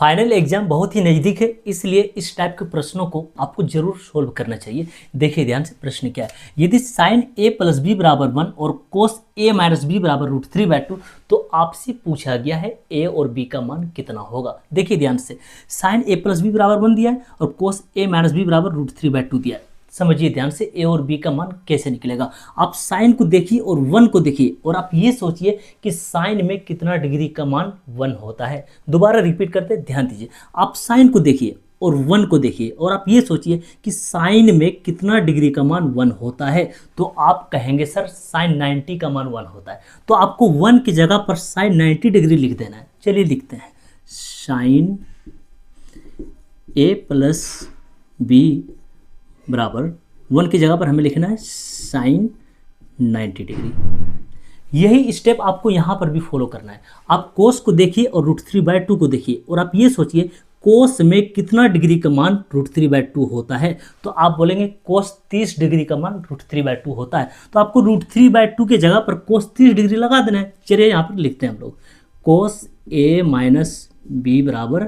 Final exam बहुत ही नज़दीक है, इसलिए इस टाइप के प्रश्नों को आपको जरूर सोल्व करना चाहिए। देखिए ध्यान से, प्रश्न क्या है। यदि साइन a प्लस बी बराबर 1 और कोस a माइनस बी बराबर √3/2, तो आपसे पूछा गया है a और b का मान कितना होगा। देखिए ध्यान से, साइन a प्लस बी बराबर 1 दिया है और कोस a माइनस बी बराबर √3/2 दिया है। समझिए ध्यान से a और b का मान कैसे निकलेगा। आप साइन को देखिए और 1 को देखिए और आप ये सोचिए कि साइन में कितना डिग्री का मान 1 होता है। दोबारा रिपीट करते, ध्यान दीजिए। आप साइन को देखिए और 1 को देखिए और आप ये सोचिए कि साइन में कितना डिग्री का मान 1 होता है। तो आप कहेंगे सर साइन 90 का मान 1 होता है। तो आपको 1 की जगह पर साइन 90 डिग्री लिख देना है। चलिए लिखते हैं, साइन a प्लस बी बराबर 1 की जगह पर हमें लिखना है साइन 90 डिग्री। यही स्टेप आपको यहाँ पर भी फॉलो करना है। आप कोस को देखिए और √3/2 को देखिए और आप ये सोचिए कोस में कितना डिग्री का मान √3/2 होता है। तो आप बोलेंगे कोस 30 डिग्री का मान √3/2 होता है। तो आपको √3/2 के जगह पर कोस 30 डिग्री लगा देना है। चलिए यहाँ पर लिखते हैं हम लोग, कोस a माइनस बी बराबर,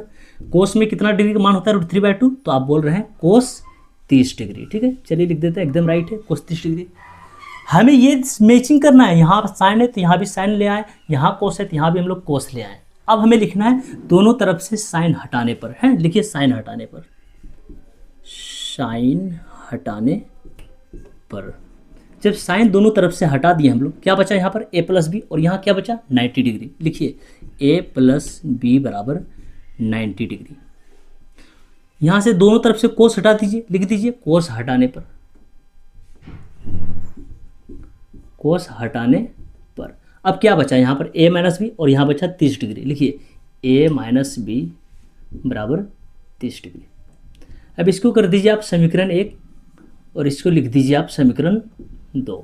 कोस में कितना डिग्री का मान होता है √3/2, तो आप बोल रहे हैं कोस 30 डिग्री। ठीक है, चलिए लिख देते हैं, एकदम राइट है, कोस 30 डिग्री। हमें ये मैचिंग करना है, यहाँ साइन है तो यहाँ भी साइन ले आए, यहाँ कोस है तो यहाँ भी हम लोग कोस ले आए। अब हमें लिखना है दोनों तरफ से साइन हटाने पर, है लिखिए साइन हटाने पर, साइन हटाने पर। जब साइन दोनों तरफ से हटा दिए हम लोग, क्या बचा यहाँ पर a प्लस बी और यहाँ क्या बचा 90 डिग्री। लिखिए a प्लस बी बराबर 90 डिग्री। यहाँ से दोनों तरफ से कोस हटा दीजिए, लिख दीजिए कोस हटाने पर, कोस हटाने पर। अब क्या बचा यहाँ पर a माइनस बी और यहाँ बचा 30 डिग्री। लिखिए a माइनस बी बराबर 30 डिग्री। अब इसको कर दीजिए आप समीकरण 1 और इसको लिख दीजिए आप समीकरण 2।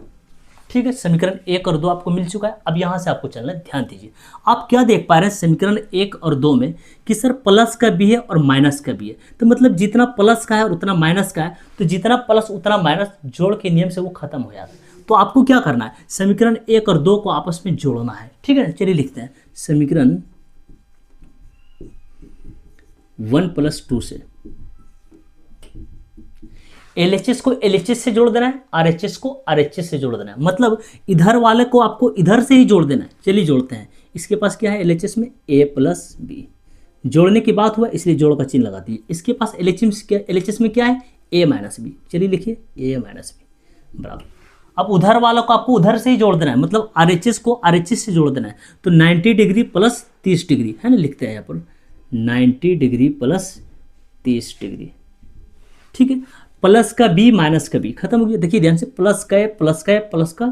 ठीक है, समीकरण 1 और 2 आपको मिल चुका है। अब यहाँ से आपको चलना है, ध्यान दीजिए। आप क्या देख पा रहे हैं समीकरण 1 और 2 में कि सर प्लस का भी है और माइनस का भी है। तो मतलब जितना प्लस का है और उतना माइनस का है, तो जितना प्लस उतना माइनस जोड़ के नियम से वो खत्म हो जाता है। तो आपको क्या करना है, समीकरण 1 और 2 को आपस में जोड़ना है। ठीक है, चलिए लिखते हैं, समीकरण 1 + 2 से LHS को LHS से जोड़ देना है, RHS को RHS से जोड़ देना है। मतलब इधर वाले को आपको इधर से ही जोड़ देना है। चलिए जोड़ते हैं। इसके पास क्या है LHS में a प्लस बी, जोड़ने की बात हुआ इसलिए जोड़ का चिन्ह लगा दिए। इसके पास LHS में क्या है a माइनस बी। चलिए लिखिए a माइनस बी बराबर। अब उधर वालों को आपको उधर से ही जोड़ देना है, मतलब RHS को RHS से जोड़ देना है। तो 90 डिग्री प्लस 30 डिग्री है ना, लिखते हैं यहाँ पर 90 डिग्री प्लस 30 डिग्री। ठीक है, प्लस का b माइनस का b खत्म हो गया। देखिए ध्यान से, प्लस का a प्लस का a प्लस का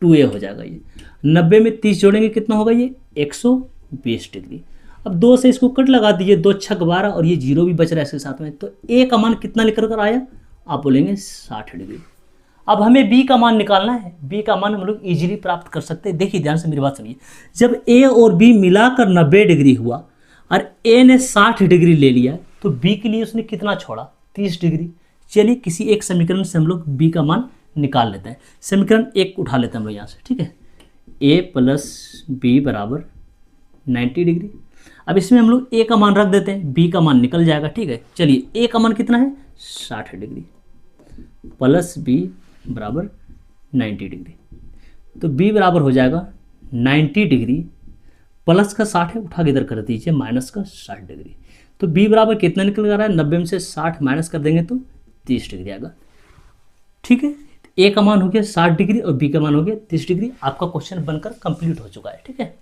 2a हो जाएगा। ये 90 में 30 जोड़ेंगे कितना होगा, ये 120 डिग्री। अब 2 से इसको कट लगा दीजिए, 2 × 12 और ये 0 भी बच रहा है इसके साथ में। तो a का मान कितना निकल कर आया, आप बोलेंगे 60 डिग्री। अब हमें b का मान निकालना है। b का मान हम लोग इजीली प्राप्त कर सकते हैं। देखिए ध्यान से मेरी बात सुनिए, जब a और b मिलाकर 90 डिग्री हुआ और a ने 60 डिग्री ले लिया, तो b के लिए उसने कितना छोड़ा, 30 डिग्री। चलिए किसी एक समीकरण से हम लोग b का मान निकाल लेते हैं। समीकरण 1 उठा लेते हैं हम लोग यहाँ से। ठीक है, a प्लस बी बराबर 90 डिग्री। अब इसमें हम लोग a का मान रख देते हैं, b का मान निकल जाएगा। ठीक है, चलिए a का मान कितना है 60 डिग्री प्लस b बराबर 90 डिग्री। तो b बराबर हो जाएगा 90 डिग्री प्लस का 60 है, उठा के इधर कर दीजिए माइनस का 60 डिग्री। तो b बराबर कितना निकल रहा है, 90 में से 60 माइनस कर देंगे तो 30 डिग्री आएगा। ठीक है, a का मान हो गया 60 डिग्री और b का मान हो गया 30 डिग्री। आपका क्वेश्चन बनकर कंप्लीट हो चुका है। ठीक है।